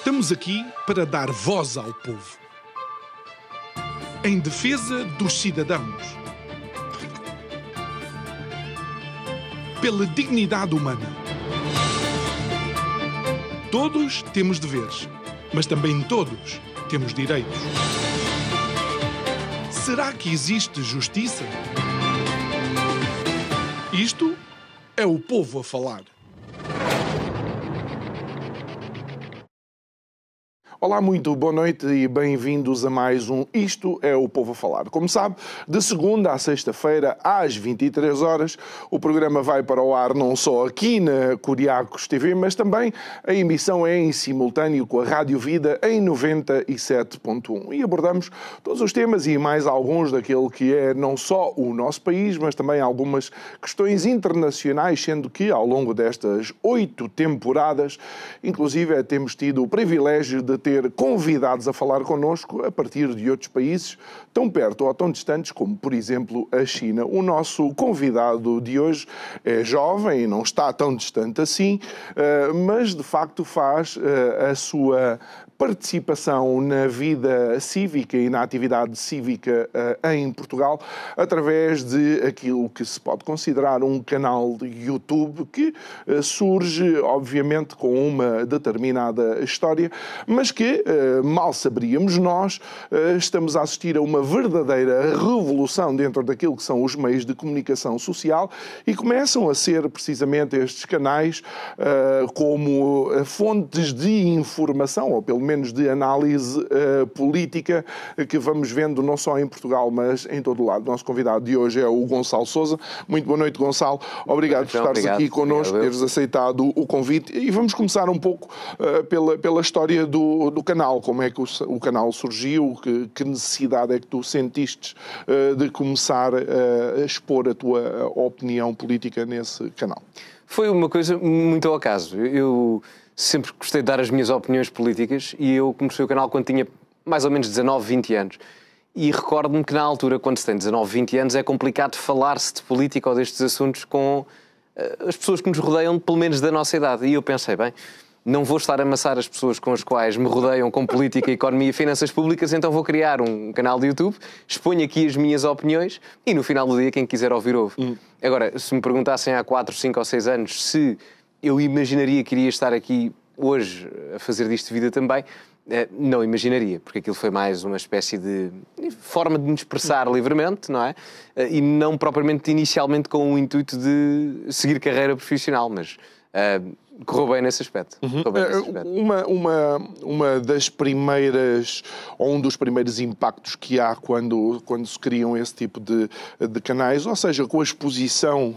Estamos aqui para dar voz ao povo, em defesa dos cidadãos, pela dignidade humana. Todos temos deveres, mas também todos temos direitos. Será que existe justiça? Isto é o povo a falar. Olá, muito boa noite e bem-vindos a mais um Isto é o Povo a Falar. Como sabe, de segunda à sexta-feira, às 23 horas, o programa vai para o ar não só aqui na Curiacos TV, mas também a emissão é em simultâneo com a Rádio Vida em 97.1. E abordamos todos os temas e mais alguns daquele que é não só o nosso país, mas também algumas questões internacionais, sendo que ao longo destas 8 temporadas, inclusive temos tido o privilégio de ter convidados a falar connosco a partir de outros países tão perto ou tão distantes como, por exemplo, a China. O nosso convidado de hoje é jovem e não está tão distante assim, mas de facto faz a sua participação na vida cívica e na atividade cívica em Portugal através de aquilo que se pode considerar um canal de YouTube que surge, obviamente, com uma determinada história, mas que, mal saberíamos nós, estamos a assistir a uma verdadeira revolução dentro daquilo que são os meios de comunicação social e começam a ser precisamente estes canais como fontes de informação, ou pelo menos de análise política, que vamos vendo não só em Portugal, mas em todo o lado. Nosso convidado de hoje é o Gonçalo Sousa. Muito boa noite, Gonçalo. Obrigado por estares aqui connosco, teres aceitado o convite. E vamos começar um pouco pela história do canal. Como é que o canal surgiu? Que necessidade é que tu sentiste de começar a expor a tua opinião política nesse canal? Foi uma coisa muito ao acaso. Eu sempre gostei de dar as minhas opiniões políticas e eu comecei o canal quando tinha mais ou menos 19, 20 anos. E recordo-me que na altura, quando se tem 19, 20 anos, é complicado falar-se de política ou destes assuntos com as pessoas que nos rodeiam, pelo menos da nossa idade. E eu pensei, bem, não vou estar a amassar as pessoas com as quais me rodeiam com política, economia e finanças públicas, então vou criar um canal de YouTube, exponho aqui as minhas opiniões e no final do dia quem quiser ouvir ouve. Agora, se me perguntassem há 4, 5 ou 6 anos se eu imaginaria que iria estar aqui hoje a fazer disto vida também, não imaginaria, porque aquilo foi mais uma espécie de forma de me expressar livremente, não é? E não propriamente inicialmente com o intuito de seguir carreira profissional, mas correu bem nesse aspecto. Uma das primeiras, ou um dos primeiros impactos que há quando se criam esse tipo de canais, ou seja, com a exposição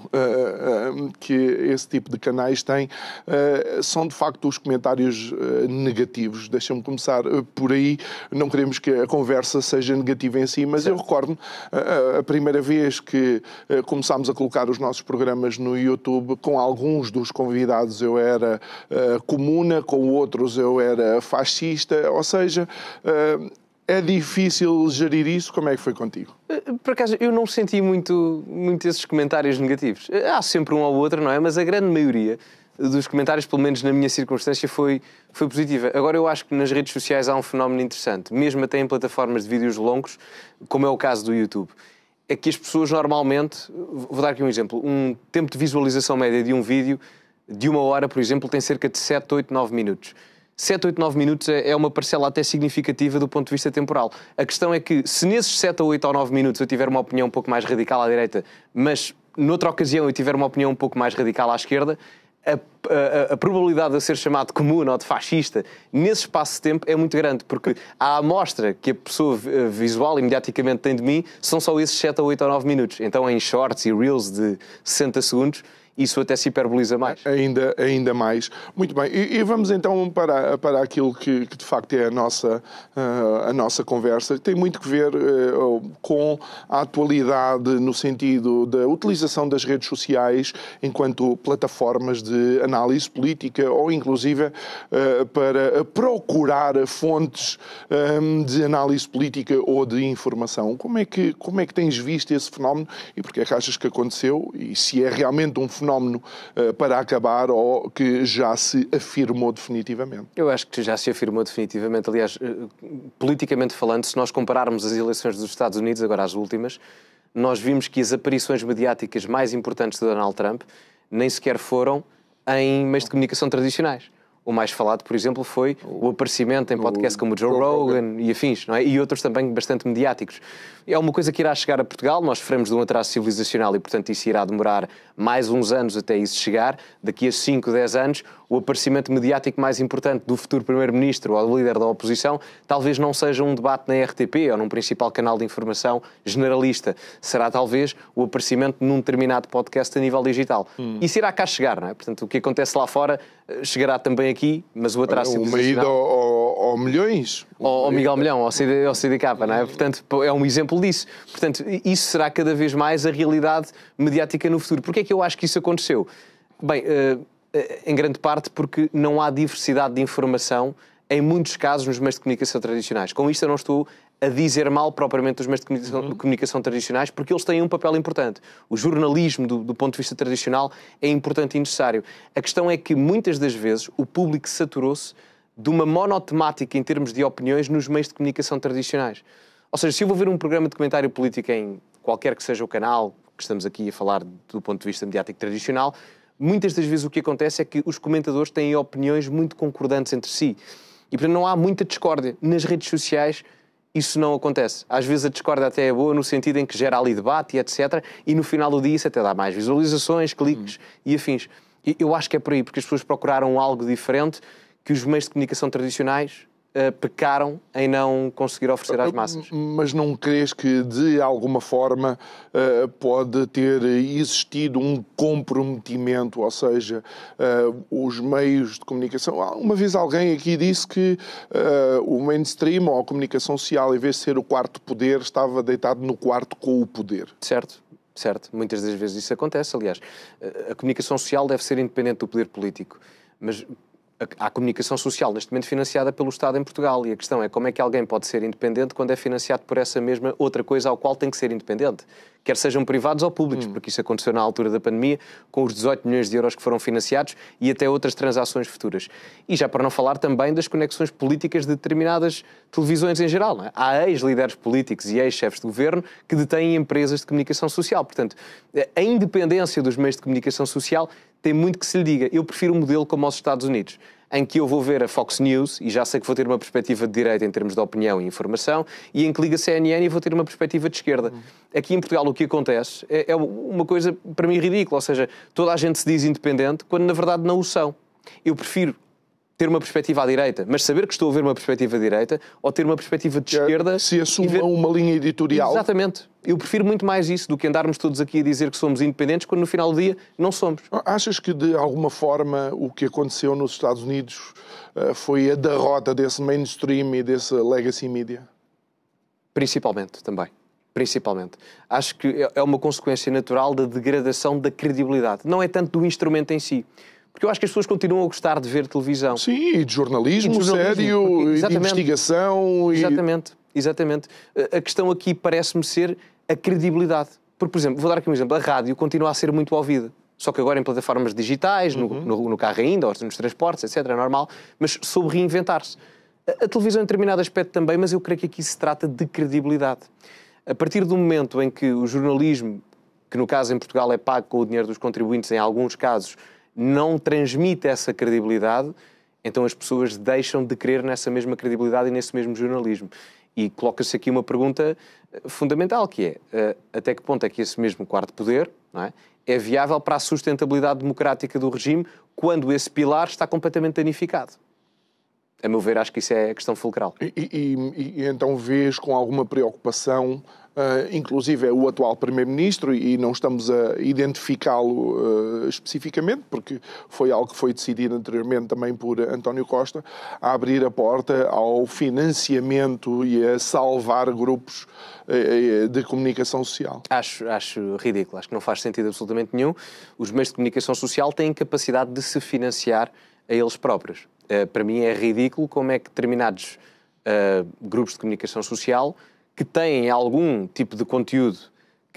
que esse tipo de canais tem, são de facto os comentários negativos. Deixa-me começar por aí. Não queremos que a conversa seja negativa em si, mas eu recordo-me a primeira vez que começámos a colocar os nossos programas no YouTube, com alguns dos convidados eu era comuna, com outros eu era fascista, ou seja, é difícil gerir isso. Como é que foi contigo? Por acaso, eu não senti muito esses comentários negativos. Há sempre um ou outro, não é? Mas a grande maioria dos comentários, pelo menos na minha circunstância, foi positiva. Agora, eu acho que nas redes sociais há um fenómeno interessante, mesmo até em plataformas de vídeos longos, como é o caso do YouTube. É que as pessoas normalmente, vou dar aqui um exemplo, um tempo de visualização média de um vídeo de 1 hora, por exemplo, tem cerca de 7, 8, 9 minutos. 7, 8, 9 minutos é uma parcela até significativa do ponto de vista temporal. A questão é que, se nesses 7 ou 8 ou 9 minutos eu tiver uma opinião um pouco mais radical à direita, mas noutra ocasião eu tiver uma opinião um pouco mais radical à esquerda, a probabilidade de eu ser chamado comuna ou de fascista nesse espaço de tempo é muito grande, porque a amostra que a pessoa visual e mediaticamente tem de mim são só esses 7 ou 8 ou 9 minutos. Então, em shorts e reels de 60 segundos, isso até se hiperboliza mais. Ainda mais. Muito bem. E vamos então para aquilo que de facto é a nossa conversa, que tem muito que ver com a atualidade no sentido da utilização das redes sociais enquanto plataformas de análise política ou inclusive para procurar fontes de análise política ou de informação. Como é que tens visto esse fenómeno e porque é que achas que aconteceu e se é realmente um fenómeno fenómeno para acabar ou que já se afirmou definitivamente? Eu acho que já se afirmou definitivamente. Aliás, politicamente falando, se nós compararmos as eleições dos Estados Unidos, agora as últimas, nós vimos que as aparições mediáticas mais importantes de Donald Trump nem sequer foram em meios de comunicação tradicionais. O mais falado, por exemplo, foi o aparecimento em podcasts como o Joe Rogan e afins, não é? E outros também bastante mediáticos. É uma coisa que irá chegar a Portugal, nós sofremos de um atraso civilizacional e, portanto, isso irá demorar mais uns anos até isso chegar. Daqui a 5, 10 anos, o aparecimento mediático mais importante do futuro Primeiro-Ministro ou do líder da oposição talvez não seja um debate na RTP ou num principal canal de informação generalista. Será talvez o aparecimento num determinado podcast a nível digital. Isso irá cá chegar, não é? Portanto, o que acontece lá fora chegará também aqui, mas o atraso civilizacional... Uma ida ao Milhões. Ao Miguel Milhão, ao CDK, não é? Portanto, é um exemplo disso. Portanto, isso será cada vez mais a realidade mediática no futuro. Porquê é que eu acho que isso aconteceu? Bem, em grande parte porque não há diversidade de informação em muitos casos nos meios de comunicação tradicionais. Com isto eu não estou a dizer mal propriamente dos meios de comunicação tradicionais, porque eles têm um papel importante. O jornalismo, do ponto de vista tradicional, é importante e necessário. A questão é que, muitas das vezes, o público saturou-se de uma monotemática em termos de opiniões nos meios de comunicação tradicionais. Ou seja, se eu vou ver um programa de comentário político em qualquer que seja o canal, que estamos aqui a falar do ponto de vista mediático tradicional, muitas das vezes o que acontece é que os comentadores têm opiniões muito concordantes entre si. E, portanto, não há muita discórdia. Nas redes sociais, isso não acontece. Às vezes a discórdia até é boa no sentido em que gera ali debate e etc. E no final do dia isso até dá mais visualizações, cliques e afins. E eu acho que é por aí, porque as pessoas procuraram algo diferente que os meios de comunicação tradicionais pecaram em não conseguir oferecer às massas. Mas não crees que, de alguma forma, pode ter existido um comprometimento, ou seja, os meios de comunicação... Uma vez alguém aqui disse que o mainstream ou a comunicação social, em vez de ser o quarto poder, estava deitado no quarto com o poder. Certo. Certo. Muitas das vezes isso acontece, aliás. A comunicação social deve ser independente do poder político, mas... Há comunicação social, neste momento financiada pelo Estado em Portugal, e a questão é como é que alguém pode ser independente quando é financiado por essa mesma outra coisa ao qual tem que ser independente, quer sejam privados ou públicos, porque isso aconteceu na altura da pandemia, com os 18 milhões de euros que foram financiados e até outras transações futuras. E já para não falar também das conexões políticas de determinadas televisões em geral, não é? Há ex-líderes políticos e ex-chefes de governo que detêm empresas de comunicação social. Portanto, a independência dos meios de comunicação social tem muito que se lhe diga. Eu prefiro um modelo como os Estados Unidos, em que eu vou ver a Fox News e já sei que vou ter uma perspectiva de direita em termos de opinião e informação, e em que liga a CNN e vou ter uma perspectiva de esquerda. Aqui em Portugal o que acontece é uma coisa para mim ridícula, ou seja, toda a gente se diz independente quando na verdade não o são. Eu prefiro ter uma perspectiva à direita, mas saber que estou a ver uma perspectiva de direita, ou ter uma perspectiva de esquerda... Se assuma uma linha editorial. Exatamente. Eu prefiro muito mais isso do que andarmos todos aqui a dizer que somos independentes, quando no final do dia não somos. Achas que, de alguma forma, o que aconteceu nos Estados Unidos foi a derrota desse mainstream e desse legacy media? Principalmente, também. Principalmente. Acho que é uma consequência natural da degradação da credibilidade. Não é tanto do instrumento em si. Porque eu acho que as pessoas continuam a gostar de ver televisão. Sim, e de jornalismo sério, e de investigação. Exatamente. A questão aqui parece-me ser a credibilidade. Porque, por exemplo, vou dar aqui um exemplo. A rádio continua a ser muito ouvida. Só que agora em plataformas digitais, no carro ainda, ou nos transportes, etc. É normal. Mas soube reinventar-se. A televisão em determinado aspecto também, mas eu creio que aqui se trata de credibilidade. A partir do momento em que o jornalismo, que no caso em Portugal é pago com o dinheiro dos contribuintes, em alguns casos, não transmite essa credibilidade, então as pessoas deixam de crer nessa mesma credibilidade e nesse mesmo jornalismo. E coloca-se aqui uma pergunta fundamental, que é até que ponto é que esse mesmo quarto poder, não é viável para a sustentabilidade democrática do regime quando esse pilar está completamente danificado? A meu ver, acho que isso é a questão fulcral. E então vês com alguma preocupação, inclusive o atual Primeiro-Ministro, e não estamos a identificá-lo especificamente, porque foi algo que foi decidido anteriormente também por António Costa, a abrir a porta ao financiamento e a salvar grupos de comunicação social. Acho ridículo, acho que não faz sentido absolutamente nenhum. Os meios de comunicação social têm capacidade de se financiar a eles próprios. Para mim é ridículo como é que determinados grupos de comunicação social que têm algum tipo de conteúdo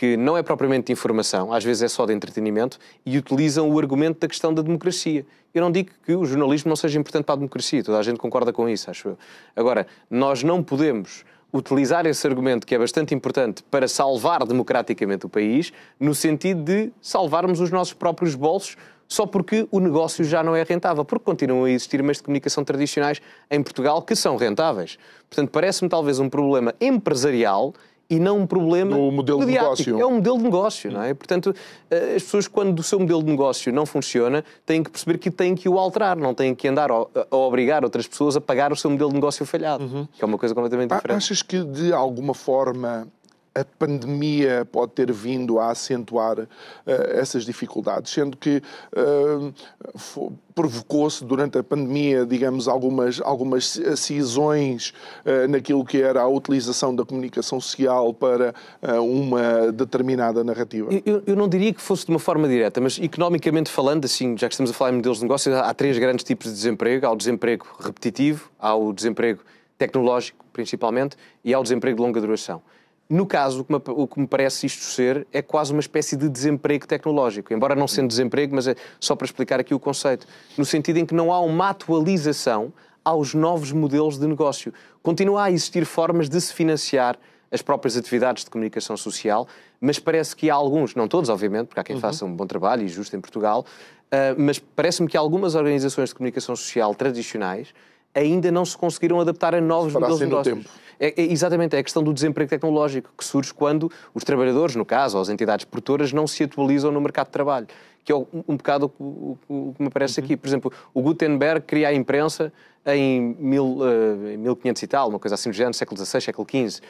que não é propriamente de informação, às vezes é só de entretenimento, e utilizam o argumento da questão da democracia. Eu não digo que o jornalismo não seja importante para a democracia, toda a gente concorda com isso, acho eu. Agora, nós não podemos utilizar esse argumento, que é bastante importante, para salvar democraticamente o país, no sentido de salvarmos os nossos próprios bolsos, só porque o negócio já não é rentável, porque continuam a existir meios de comunicação tradicionais em Portugal que são rentáveis. Portanto, parece-me talvez um problema empresarial e não um problema no modelo mediático. de negócio. É um modelo de negócio, não é? Portanto, as pessoas, quando o seu modelo de negócio não funciona, têm que perceber que têm que o alterar, não têm que andar a obrigar outras pessoas a pagar o seu modelo de negócio falhado, que é uma coisa completamente diferente. Achas que, de alguma forma, a pandemia pode ter vindo a acentuar essas dificuldades, sendo que provocou-se durante a pandemia, digamos, algumas cisões naquilo que era a utilização da comunicação social para uma determinada narrativa? Eu não diria que fosse de uma forma direta, mas economicamente falando, assim, já que estamos a falar em modelos de negócio, há três grandes tipos de desemprego. Há o desemprego repetitivo, há o desemprego tecnológico, principalmente, e há o desemprego de longa duração. No caso, o que me parece isto ser é quase uma espécie de desemprego tecnológico, embora não sendo desemprego, mas é só para explicar aqui o conceito, no sentido em que não há uma atualização aos novos modelos de negócio. Continua a existir formas de se financiar as próprias atividades de comunicação social, mas parece que há alguns, não todos, obviamente, porque há quem faça um bom trabalho e justo em Portugal, mas parece-me que algumas organizações de comunicação social tradicionais ainda não se conseguiram adaptar a novos modelos de negócios. Exatamente, é a questão do desemprego tecnológico que surge quando os trabalhadores, no caso, ou as entidades produtoras, não se atualizam no mercado de trabalho, que é um bocado o que me parece aqui. Por exemplo, o Gutenberg cria a imprensa em 1500 e tal, uma coisa assim do género, século XVI, século XV.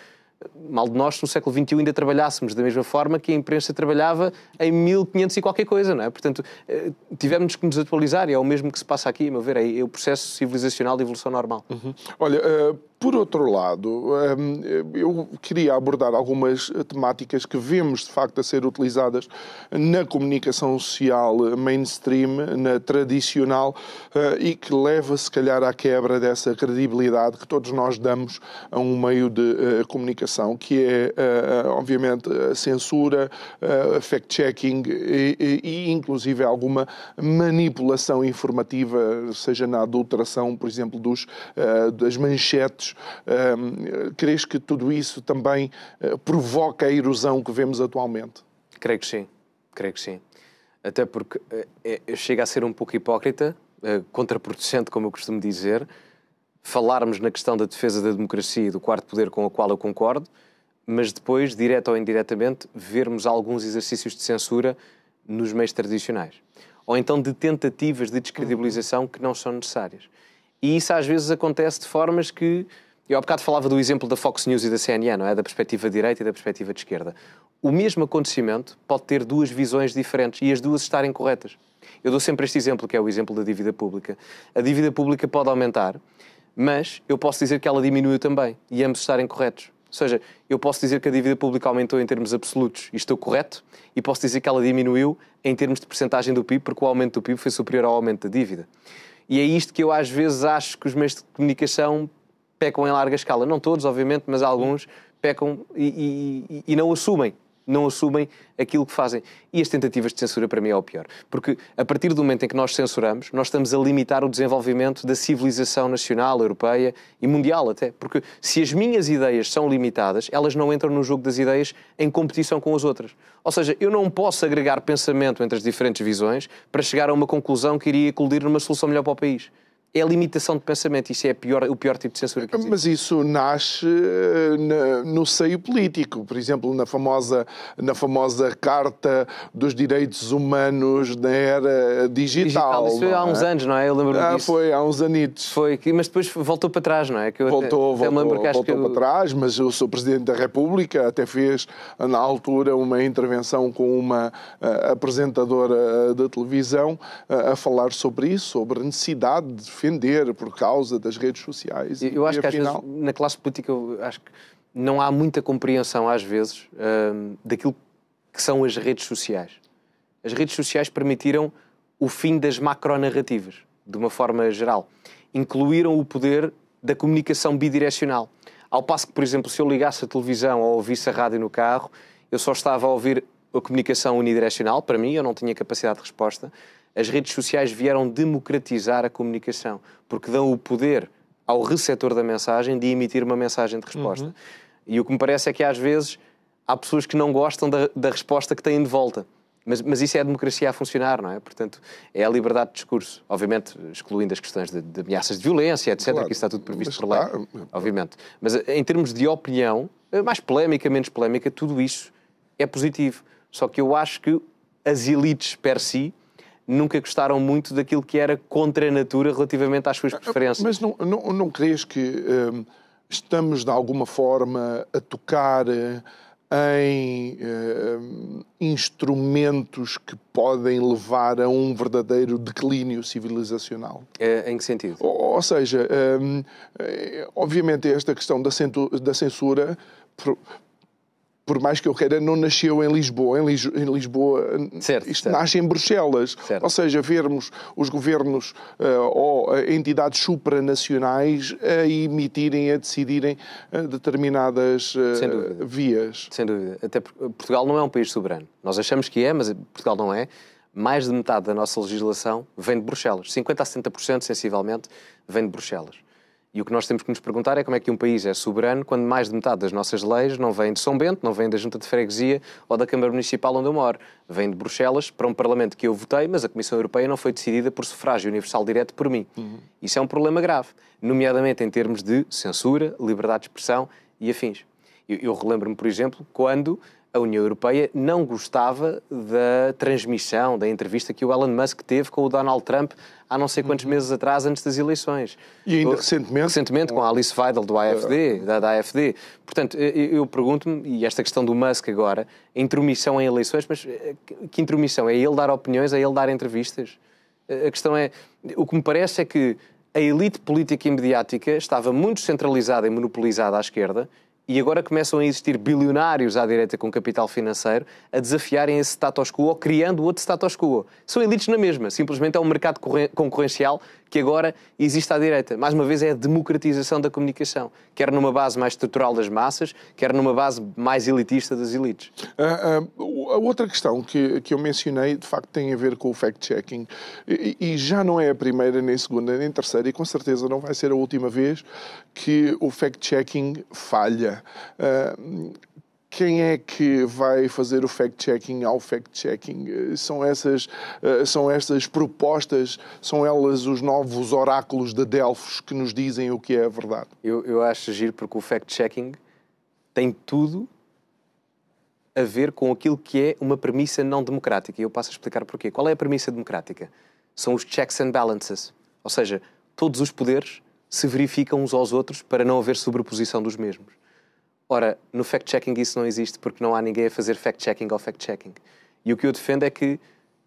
Mal de nós, no século XXI, ainda trabalhássemos da mesma forma que a imprensa trabalhava em 1500 e qualquer coisa, não é? Portanto, tivemos que nos atualizar e é o mesmo que se passa aqui, a meu ver, é o processo civilizacional de evolução normal. Olha, por outro lado, eu queria abordar algumas temáticas que vemos, de facto, a ser utilizadas na comunicação social mainstream, na tradicional, e que leva, se calhar, à quebra dessa credibilidade que todos nós damos a um meio de comunicação, que é, obviamente, a censura, fact-checking e, inclusive, alguma manipulação informativa, seja na adulteração, por exemplo, das manchetes. Crees que tudo isso também provoca a erosão que vemos atualmente? Creio que sim. Até porque chega a ser um pouco hipócrita, contraproducente, como eu costumo dizer, falarmos na questão da defesa da democracia e do quarto poder, com a qual eu concordo, mas depois, direta ou indiretamente, vermos alguns exercícios de censura nos meios tradicionais. Ou então de tentativas de descredibilização que não são necessárias. E isso às vezes acontece de formas que... Eu há bocado falava do exemplo da Fox News e da CNN, não é? Da perspectiva de direita e da perspectiva de esquerda. O mesmo acontecimento pode ter duas visões diferentes e as duas estarem corretas. Eu dou sempre este exemplo, que é o exemplo da dívida pública. A dívida pública pode aumentar, mas eu posso dizer que ela diminuiu também e ambos estarem corretos. Ou seja, eu posso dizer que a dívida pública aumentou em termos absolutos e estou correto, e posso dizer que ela diminuiu em termos de percentagem do PIB, porque o aumento do PIB foi superior ao aumento da dívida. E é isto que eu às vezes acho que os meios de comunicação pecam em larga escala. Não todos, obviamente, mas alguns pecam e não assumem aquilo que fazem. E as tentativas de censura, para mim, é o pior. Porque, a partir do momento em que nós censuramos, nós estamos a limitar o desenvolvimento da civilização nacional, europeia e mundial até. Porque se as minhas ideias são limitadas, elas não entram no jogo das ideias em competição com as outras. Ou seja, eu não posso agregar pensamento entre as diferentes visões para chegar a uma conclusão que iria colidir numa solução melhor para o país. É a limitação de pensamento, isso é o pior tipo de censura que existe. Mas isso nasce no seio político, por exemplo, na famosa Carta dos Direitos Humanos da Era Digital. Isso foi há uns anos, não é? Eu lembro-me disso. Foi há uns anitos. Mas depois voltou para trás, não é? Voltou para trás, mas o Sr. Presidente da República até fez, na altura, uma intervenção com uma apresentadora da televisão a falar sobre isso, sobre a necessidade de defender por causa das redes sociais. Eu acho que às vezes, na classe política, acho que não há muita compreensão, às vezes, daquilo que são as redes sociais. As redes sociais permitiram o fim das macronarrativas, de uma forma geral. Incluíram o poder da comunicação bidirecional. Ao passo que, por exemplo, se eu ligasse a televisão ou ouvisse a rádio no carro, eu só estava a ouvir a comunicação unidirecional, para mim, eu não tinha capacidade de resposta. As redes sociais vieram democratizar a comunicação, porque dão o poder ao receptor da mensagem de emitir uma mensagem de resposta. E o que me parece é que às vezes há pessoas que não gostam da resposta que têm de volta. Mas isso é a democracia a funcionar, não é? Portanto, é a liberdade de discurso. Obviamente, excluindo as questões de ameaças de violência, etc., claro, que isso está tudo previsto por lei, obviamente. Mas em termos de opinião, mais polémica, menos polémica, tudo isso é positivo. Só que eu acho que as elites per si nunca gostaram muito daquilo que era contra a natura relativamente às suas preferências. Mas não crees que estamos, de alguma forma, a tocar em instrumentos que podem levar a um verdadeiro declínio civilizacional? Em que sentido? Ou seja, obviamente esta questão da censura, por mais que eu queira, não nasceu em Lisboa. Em Lisboa, isto nasce em Bruxelas. Certo. Ou seja, vermos os governos ou entidades supranacionais a emitirem, a decidirem determinadas vias. Sem dúvida. Até porque Portugal não é um país soberano. Nós achamos que é, mas Portugal não é. Mais de metade da nossa legislação vem de Bruxelas. 50% a 70%, sensivelmente, vem de Bruxelas. E o que nós temos que nos perguntar é como é que um país é soberano quando mais de metade das nossas leis não vem de São Bento, não vem da Junta de Freguesia ou da Câmara Municipal onde eu moro. Vem de Bruxelas para um Parlamento que eu votei, mas a Comissão Europeia não foi decidida por sufrágio universal direto por mim. Isso é um problema grave, nomeadamente em termos de censura, liberdade de expressão e afins. Eu relembro-me, por exemplo, quando a União Europeia não gostava da transmissão, da entrevista que o Elon Musk teve com o Donald Trump há não sei quantos meses atrás, antes das eleições. E ainda recentemente? Recentemente, com a Alice Weidel do AfD, da AfD. Portanto, eu pergunto-me, e esta questão do Musk agora, a intromissão em eleições, mas que intromissão? É ele dar opiniões, é ele dar entrevistas? A questão é, o que me parece é que a elite política e mediática estava muito centralizada e monopolizada à esquerda, e agora começam a existir bilionários à direita com capital financeiro a desafiarem esse status quo ou criando outro status quo. São elites na mesma, simplesmente é um mercado concorrencial que agora existe à direita. Mais uma vez é a democratização da comunicação, quer numa base mais estrutural das massas, quer numa base mais elitista das elites. A outra questão que eu mencionei, de facto, tem a ver com o fact-checking. E já não é a primeira, nem a segunda, nem a terceira, e com certeza não vai ser a última vez que o fact-checking falha. Quem é que vai fazer o fact-checking ao fact-checking? São essas propostas, são elas os novos oráculos de Delfos que nos dizem o que é a verdade? Eu acho giro porque o fact-checking tem tudo a ver com aquilo que é uma premissa não democrática. E eu passo a explicar porquê. Qual é a premissa democrática? São os checks and balances. Ou seja, todos os poderes se verificam uns aos outros para não haver sobreposição dos mesmos. Ora, no fact-checking isso não existe porque não há ninguém a fazer fact-checking ao fact-checking. E o que eu defendo é que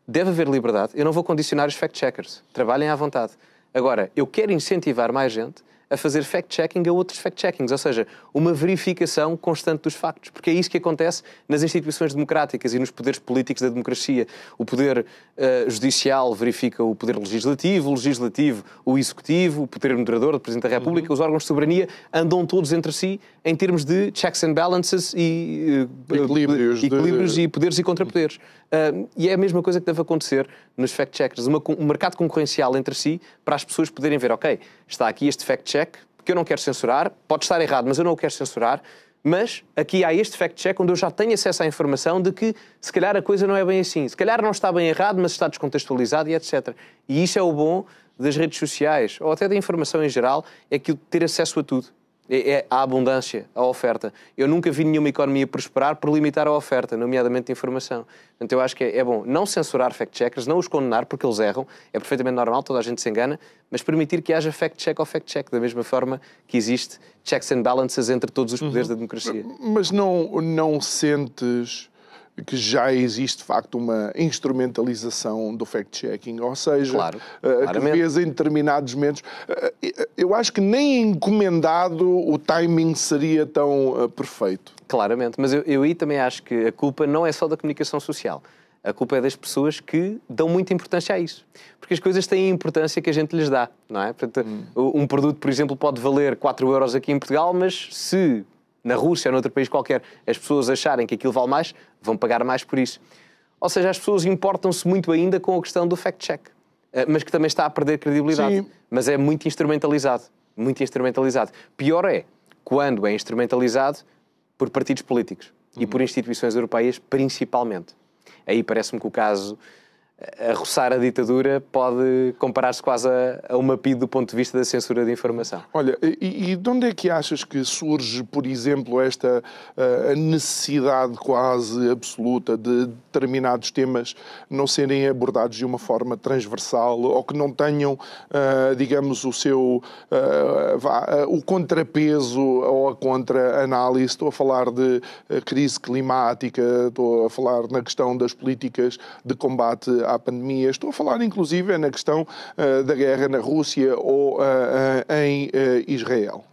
deve haver liberdade. Eu não vou condicionar os fact-checkers. Trabalhem à vontade. Agora, eu quero incentivar mais gente a fazer fact-checking a outros fact-checkings, ou seja, uma verificação constante dos factos, porque é isso que acontece nas instituições democráticas e nos poderes políticos da democracia. O poder judicial verifica o poder legislativo, o executivo, o poder moderador, o Presidente da República, os órgãos de soberania andam todos entre si em termos de checks and balances e equilíbrios e poderes e contrapoderes. E é a mesma coisa que deve acontecer nos fact-checkers. Um mercado concorrencial entre si para as pessoas poderem ver, ok, está aqui este fact-check, que eu não quero censurar, pode estar errado, mas eu não o quero censurar, mas aqui há este fact-check onde eu já tenho acesso à informação de que se calhar a coisa não é bem assim, se calhar não está bem errado, mas está descontextualizado e etc. E isso é o bom das redes sociais, ou até da informação em geral, é que ter acesso a tudo. É a abundância, a oferta. Eu nunca vi nenhuma economia prosperar por limitar a oferta, nomeadamente de informação. Portanto, eu acho que é bom não censurar fact-checkers, não os condenar porque eles erram, é perfeitamente normal, toda a gente se engana, mas permitir que haja fact-check ao fact-check, da mesma forma que existe checks and balances entre todos os poderes da democracia. Mas não sentes que já existe, de facto, uma instrumentalização do fact-checking, ou seja, que vês em determinados momentos. Eu acho que nem encomendado o timing seria tão perfeito. Claramente, mas eu aí também acho que a culpa não é só da comunicação social. A culpa é das pessoas que dão muita importância a isso. Porque as coisas têm a importância que a gente lhes dá, não é? Portanto, um produto, por exemplo, pode valer 4 € aqui em Portugal, mas se na Rússia ou noutro país qualquer, as pessoas acharem que aquilo vale mais, vão pagar mais por isso. Ou seja, as pessoas importam-se muito ainda com a questão do fact-check, mas que também está a perder credibilidade. Sim. Mas é muito instrumentalizado. Muito instrumentalizado. Pior é quando é instrumentalizado por partidos políticos e por instituições europeias, principalmente. Aí parece-me que o caso a roçar a ditadura pode comparar-se quase a uma PIDE do ponto de vista da censura de informação. Olha, e de onde é que achas que surge, por exemplo, esta a necessidade quase absoluta de determinados temas não serem abordados de uma forma transversal ou que não tenham, digamos, o seu o contrapeso ou a contra-análise? Estou a falar de crise climática, estou a falar na questão das políticas de combate à pandemia, estou a falar inclusive na questão da guerra na Rússia ou em Israel.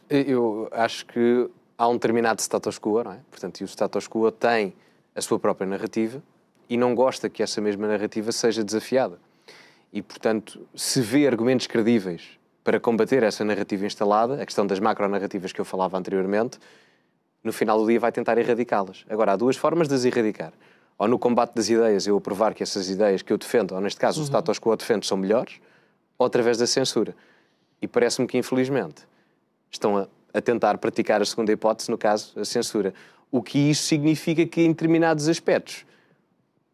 Eu acho que há um determinado status quo, não é? Portanto, e o status quo tem a sua própria narrativa e não gosta que essa mesma narrativa seja desafiada. E, portanto, se vê argumentos credíveis para combater essa narrativa instalada, a questão das macronarrativas que eu falava anteriormente, no final do dia vai tentar erradicá-las. Agora, há duas formas de as erradicar. Ou no combate das ideias, eu provar que essas ideias que eu defendo, ou neste caso o status quo defende, são melhores, ou através da censura. E parece-me que, infelizmente, estão a tentar praticar a segunda hipótese, no caso, a censura. O que isso significa que, em determinados aspectos,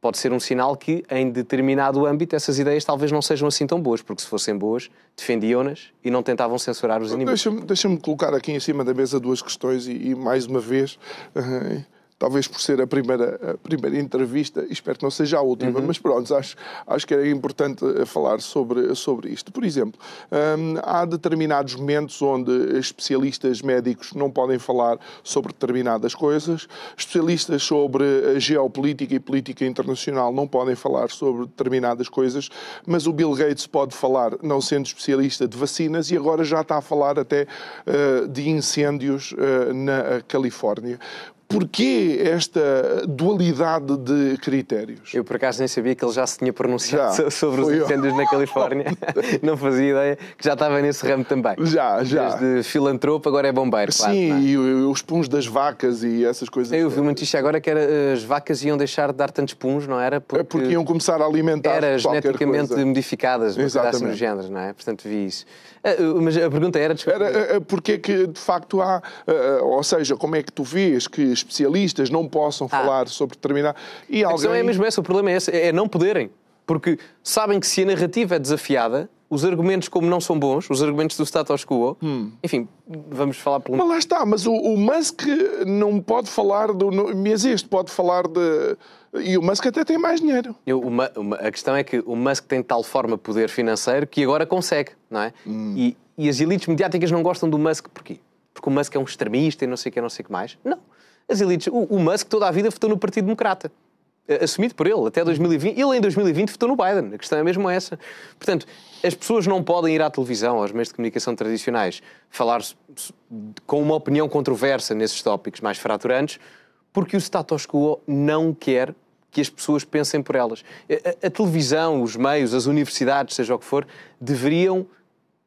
pode ser um sinal que, em determinado âmbito, essas ideias talvez não sejam assim tão boas, porque se fossem boas, defendiam-nas e não tentavam censurar os inimigos. Deixa-me colocar aqui em cima da mesa duas questões e mais uma vez... talvez por ser a primeira entrevista, espero que não seja a última, mas pronto, acho que era importante falar sobre isto. Por exemplo, há determinados momentos onde especialistas médicos não podem falar sobre determinadas coisas, especialistas sobre geopolítica e política internacional não podem falar sobre determinadas coisas, mas o Bill Gates pode falar, não sendo especialista de vacinas, e agora já está a falar até de incêndios na Califórnia. Porquê esta dualidade de critérios? Eu, por acaso, nem sabia que ele já se tinha pronunciado sobre os incêndios na Califórnia. Não fazia ideia que já estava nesse ramo também. Já. Desde filantropo, agora é bombeiro. Sim, claro, e os puns das vacas e essas coisas. Eu vi uma notícia agora que era as vacas iam deixar de dar tantos puns, não era? Porque iam começar a alimentar era geneticamente modificadas, assim do género, não é? Portanto, vi isso. Mas a pergunta era... Porque que, de facto, há... ou seja, como é que tu vês que especialistas não possam falar sobre determinado... E a questão é mesmo essa, o problema é esse, é não poderem. Porque sabem que se a narrativa é desafiada, os argumentos, como não são bons, os argumentos do status quo, enfim, vamos falar por... Mas lá está, mas o Musk não pode falar mas este pode falar de... E o Musk até tem mais dinheiro. A questão é que o Musk tem de tal forma poder financeiro que agora consegue, não é? E as elites mediáticas não gostam do Musk porquê? Porque o Musk é um extremista e não sei o que mais. Não. As elites... O Musk toda a vida votou no Partido Democrata. Assumido por ele, até 2020. Ele, em 2020, votou no Biden. A questão é mesmo essa. Portanto, as pessoas não podem ir à televisão, aos meios de comunicação tradicionais, falar com uma opinião controversa nesses tópicos mais fraturantes, porque o status quo não quer que as pessoas pensem por elas. A televisão, os meios, as universidades, seja o que for, deveriam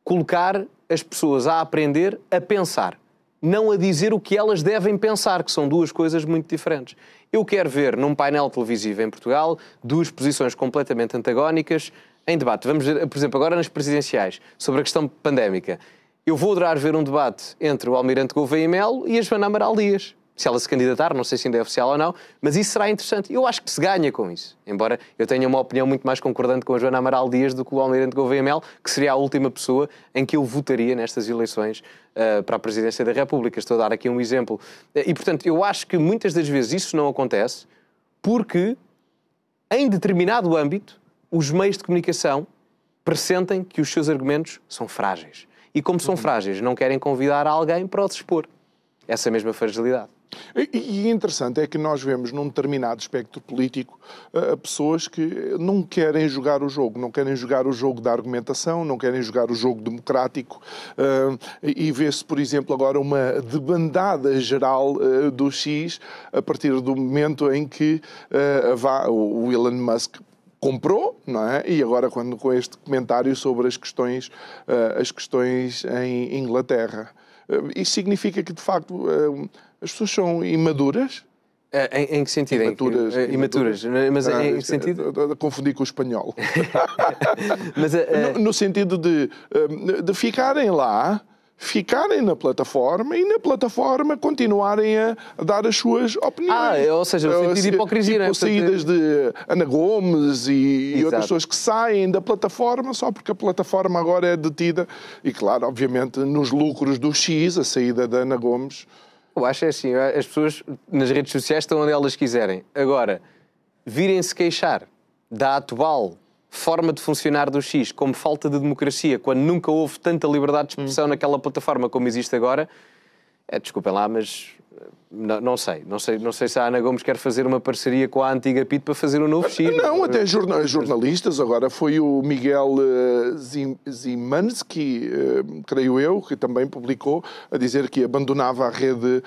colocar as pessoas a aprender a pensar, não a dizer o que elas devem pensar, que são duas coisas muito diferentes. Eu quero ver num painel televisivo em Portugal duas posições completamente antagónicas em debate. Vamos ver, por exemplo, agora nas presidenciais, sobre a questão pandémica. Eu vou adorar ver um debate entre o Almirante Gouveia e Melo e a Joana Amaral Dias. Se ela se candidatar, não sei se ainda é oficial ou não, mas isso será interessante. Eu acho que se ganha com isso. Embora eu tenha uma opinião muito mais concordante com a Joana Amaral Dias do que o Almirante Gouveia Melo, que seria a última pessoa em que eu votaria nestas eleições para a Presidência da República. Estou a dar aqui um exemplo. E, portanto, eu acho que muitas das vezes isso não acontece porque, em determinado âmbito, os meios de comunicação pressentem que os seus argumentos são frágeis. E como são frágeis, não querem convidar alguém para os expor. Essa mesma fragilidade. E interessante é que nós vemos num determinado espectro político pessoas que não querem jogar o jogo, não querem jogar o jogo da argumentação, não querem jogar o jogo democrático e vê-se, por exemplo, agora uma debandada geral do X a partir do momento em que o Elon Musk comprou, não é? E agora com este comentário sobre as questões em Inglaterra. Isso significa que, de facto, as pessoas são imaduras? Em que sentido? Imaturas. Mas em que sentido? Confundi com o espanhol. Mas, no sentido de ficarem lá, ficarem na plataforma e na plataforma continuarem a dar as suas opiniões. Ou seja, no sentido de hipocrisia, tipo, não é? saídas de Ana Gomes e outras pessoas que saem da plataforma só porque a plataforma agora é detida. E, claro, obviamente, nos lucros do X, a saída da Ana Gomes. Eu acho assim, as pessoas nas redes sociais estão onde elas quiserem. Agora, virem-se queixar da atual forma de funcionar do X como falta de democracia, quando nunca houve tanta liberdade de expressão naquela plataforma como existe agora, desculpem lá, mas não sei se a Ana Gomes quer fazer uma parceria com a antiga PIT para fazer um novo X. Não, até jornalistas, agora foi o Miguel Zimansky, creio eu, que também publicou, a dizer que abandonava a rede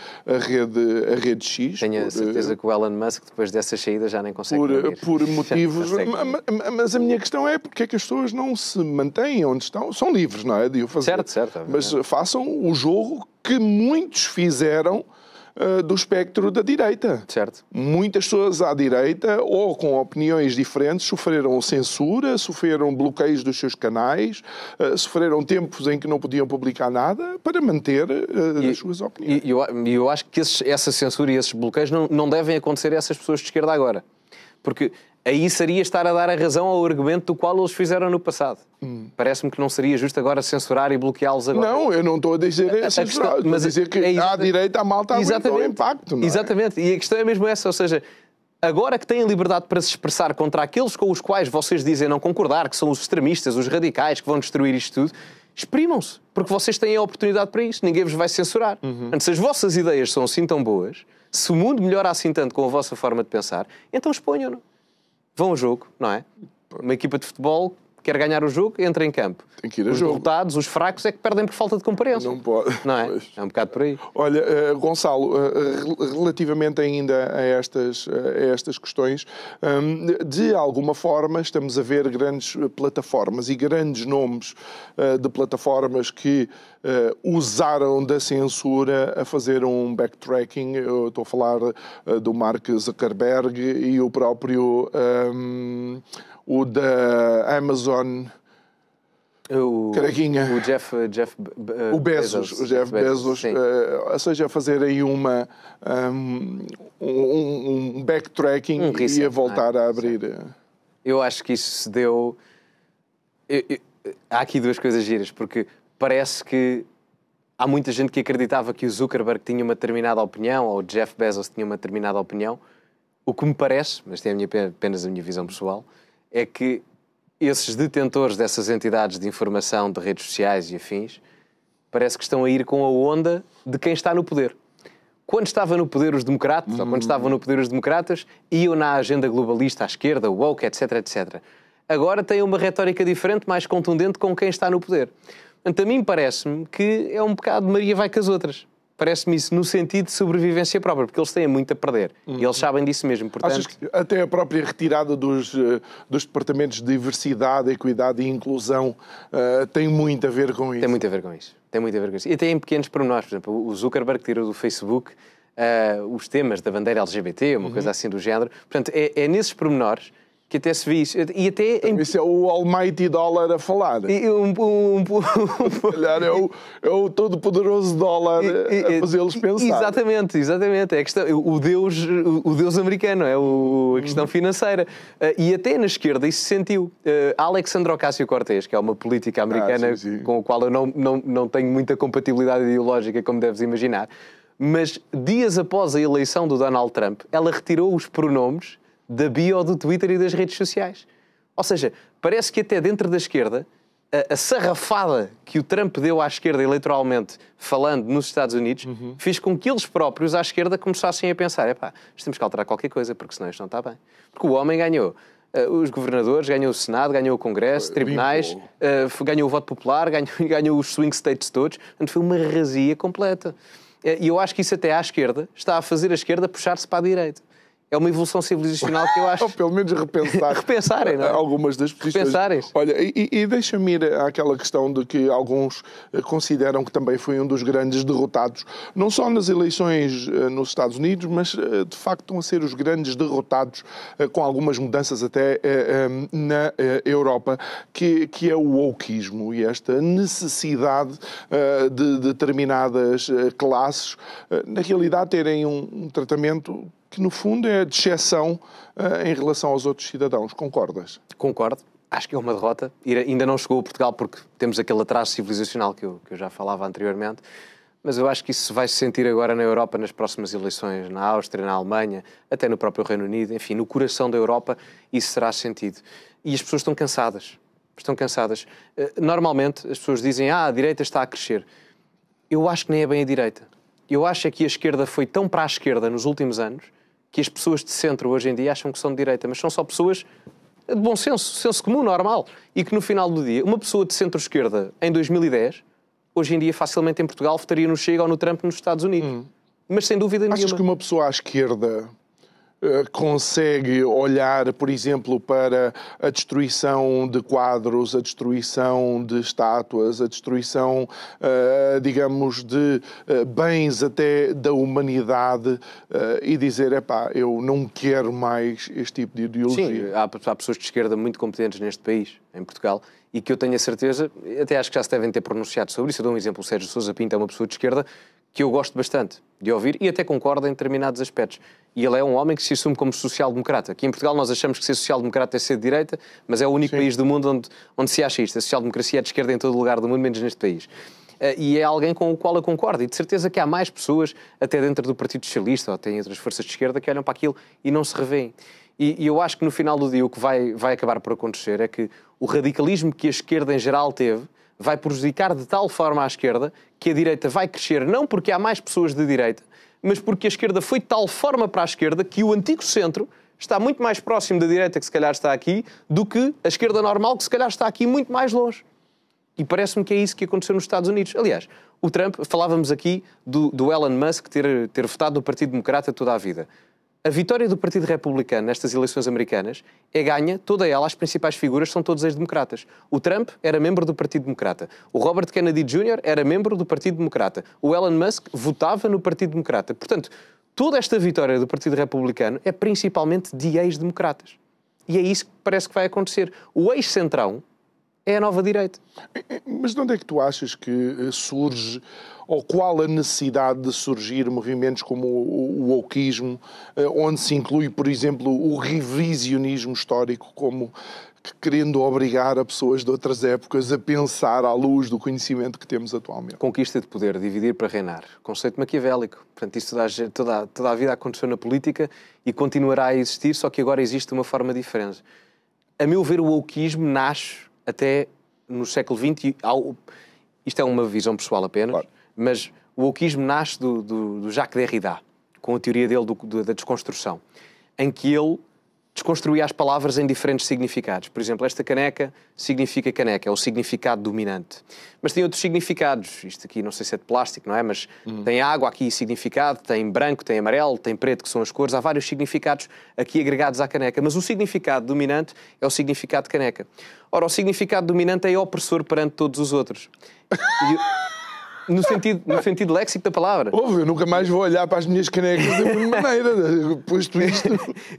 X. Tenho a certeza que o Elon Musk, depois dessa saída, já nem consegue por motivos... Mas a minha questão é porque é que as pessoas não se mantêm onde estão? São livres, não é? De o fazer. Certo. Mas façam o jogo que muitos fizeram do espectro da direita. Certo. Muitas pessoas à direita, ou com opiniões diferentes, sofreram censura, sofreram bloqueios dos seus canais, sofreram tempos em que não podiam publicar nada para manter as suas opiniões. E eu acho que essa censura e esses bloqueios não devem acontecer a essas pessoas de esquerda agora. Porque aí seria estar a dar a razão ao argumento do qual eles fizeram no passado. Parece-me que não seria justo agora censurar e bloqueá-los agora. Não, eu não estou a dizer censurar, mas a dizer que à direita a malta aguentou o impacto. Não é? Exatamente, e a questão é mesmo essa, ou seja, agora que têm liberdade para se expressar contra aqueles com os quais vocês dizem não concordar, que são os extremistas, os radicais, que vão destruir isto tudo, exprimam-se, porque vocês têm a oportunidade para isso, ninguém vos vai censurar. Se as vossas ideias são assim tão boas, se o mundo melhora assim tanto com a vossa forma de pensar, então exponham-no. Vão ao jogo, não é? Uma equipa de futebol quer ganhar o jogo, entra em campo. Tem que ir a os jogo. Derrotados, os fracos, é que perdem por falta de compreensão. Não pode. Não é? Pois. É um bocado por aí. Olha, Gonçalo, relativamente ainda a estas questões, de alguma forma estamos a ver grandes plataformas e grandes nomes de plataformas que usaram da censura a fazer um backtracking. Eu estou a falar do Mark Zuckerberg e o próprio o da Amazon. Caraquinha. O Jeff o Bezos, o Jeff Bezos, ou seja, fazer aí um backtracking e a voltar a abrir. Eu acho que isso se deu... Há aqui duas coisas giras, porque parece que há muita gente que acreditava que o Zuckerberg tinha uma determinada opinião, ou o Jeff Bezos tinha uma determinada opinião. O que me parece, mas tem apenas a minha visão pessoal, é que esses detentores dessas entidades de informação, de redes sociais e afins, parece que estão a ir com a onda de quem está no poder. Quando estava no poder os democratas, ou quando estavam no poder os democratas, iam na agenda globalista à esquerda, woke, etc, etc. Agora têm uma retórica diferente, mais contundente com quem está no poder. Portanto, a mim parece-me que é um bocado Maria vai com as outras. Parece-me isso no sentido de sobrevivência própria, porque eles têm muito a perder. E eles sabem disso mesmo. Portanto... Achas que até a própria retirada dos departamentos de diversidade, equidade e inclusão tem muito a ver com isso? Tem muito a ver com isso. Tem muito a ver com isso. E até em pequenos pormenores. Por exemplo, o Zuckerberg tirou do Facebook os temas da bandeira LGBT, uma coisa assim do género. Portanto, é nesses pormenores que até se vê isso. E até Isso é o almighty dólar a falar. Olhar, é o todo-poderoso dólar a fazê-los pensar. Exatamente. É a questão, o Deus americano, é a questão financeira. E até na esquerda isso se sentiu. Alexandre Ocasio-Cortez, que é uma política americana com a qual eu não tenho muita compatibilidade ideológica, como deves imaginar, mas dias após a eleição do Donald Trump, ela retirou os pronomes da bio do Twitter e das redes sociais. Ou seja, parece que até dentro da esquerda, a sarrafada que o Trump deu à esquerda eleitoralmente, falando nos Estados Unidos, fez com que eles próprios, à esquerda, começassem a pensar, isto temos que alterar qualquer coisa, porque senão isto não está bem. Porque o homem ganhou os governadores, ganhou o Senado, ganhou o Congresso, tribunais, ganhou o voto popular, ganhou os swing states todos. Portanto, foi uma razia completa. E eu acho que isso até à esquerda está a fazer a esquerda puxar-se para a direita. é uma evolução civilizacional que eu acho... Ou pelo menos repensarem, não é? Algumas das posições. Repensarem. Olha, e deixa-me ir àquela questão de que alguns consideram que também foi um dos grandes derrotados, não só nas eleições nos Estados Unidos, mas de facto estão a ser os grandes derrotados, com algumas mudanças até na Europa, que é o wokeismo e esta necessidade de determinadas classes, na realidade, terem um tratamento que, no fundo, é de exceção em relação aos outros cidadãos. Concordas? Concordo. Acho que é uma derrota. Ainda não chegou a Portugal porque temos aquele atraso civilizacional que eu já falava anteriormente, mas eu acho que isso vai se sentir agora na Europa nas próximas eleições, na Áustria, na Alemanha, até no próprio Reino Unido, enfim, no coração da Europa, isso será sentido. E as pessoas estão cansadas. Estão cansadas. Normalmente as pessoas dizem, a direita está a crescer. Eu acho que nem é bem a direita. Eu acho é que a esquerda foi tão para a esquerda nos últimos anos que as pessoas de centro hoje em dia acham que são de direita, mas são só pessoas de bom senso, senso comum, normal. E que no final do dia, uma pessoa de centro-esquerda em 2010, hoje em dia facilmente em Portugal votaria no Chega ou no Trump nos Estados Unidos. Mas sem dúvida nenhuma. Achas que uma pessoa à esquerda consegue olhar, por exemplo, para a destruição de quadros, a destruição de estátuas, a destruição, digamos, de bens até da humanidade e dizer, eu não quero mais este tipo de ideologia? Sim, há pessoas de esquerda muito competentes neste país, em Portugal, e que eu tenho a certeza, até acho que já se devem ter pronunciado sobre isso. Eu dou um exemplo, o Sérgio Sousa Pinto é uma pessoa de esquerda que eu gosto bastante de ouvir e até concordo em determinados aspectos. E ele é um homem que se assume como social-democrata. Aqui em Portugal nós achamos que ser social-democrata é ser de direita, mas é o único país do mundo onde se acha isto. A social-democracia é de esquerda em todo lugar do mundo, menos neste país. E é alguém com o qual eu concordo. E de certeza que há mais pessoas, até dentro do Partido Socialista, ou até em outras forças de esquerda, que olham para aquilo e não se revêem. E eu acho que no final do dia o que vai acabar por acontecer é que o radicalismo que a esquerda em geral teve vai prejudicar de tal forma a esquerda que a direita vai crescer, não porque há mais pessoas de direita, mas porque a esquerda foi de tal forma para a esquerda que o antigo centro está muito mais próximo da direita, que se calhar está aqui, do que a esquerda normal, que se calhar está aqui muito mais longe. E parece-me que é isso que aconteceu nos Estados Unidos. Aliás, o Trump, falávamos aqui do Elon Musk ter votado no Partido Democrata toda a vida. A vitória do Partido Republicano nestas eleições americanas é ganha, toda ela, as principais figuras são todos ex-democratas. O Trump era membro do Partido Democrata. O Robert Kennedy Jr. era membro do Partido Democrata. O Elon Musk votava no Partido Democrata. Portanto, toda esta vitória do Partido Republicano é principalmente de ex-democratas. E é isso que parece que vai acontecer. O ex-centrão é a nova direita. Mas de onde é que tu achas que surge, ou qual a necessidade de surgir movimentos como o wokeismo, onde se inclui, por exemplo, o revisionismo histórico, como querendo obrigar a pessoas de outras épocas a pensar à luz do conhecimento que temos atualmente? Conquista de poder, dividir para reinar. Conceito maquiavélico. Portanto, isso toda a vida aconteceu na política e continuará a existir, só que agora existe uma forma diferente. A meu ver, o wokeismo nasce até no século XX, isto é uma visão pessoal apenas, claro. Mas o wokeismo nasce do Jacques Derrida, com a teoria dele da desconstrução, em que ele desconstruía as palavras em diferentes significados. Por exemplo, esta caneca significa caneca, é o significado dominante. Mas tem outros significados. Isto aqui não sei se é de plástico, não é? Mas tem água aqui significado, tem branco, tem amarelo, tem preto, que são as cores. Há vários significados aqui agregados à caneca. Mas o significado dominante é o significado de caneca. Ora, o significado dominante é opressor perante todos os outros. No sentido léxico da palavra. Eu nunca mais vou olhar para as minhas canecas da mesma maneira, posto isto.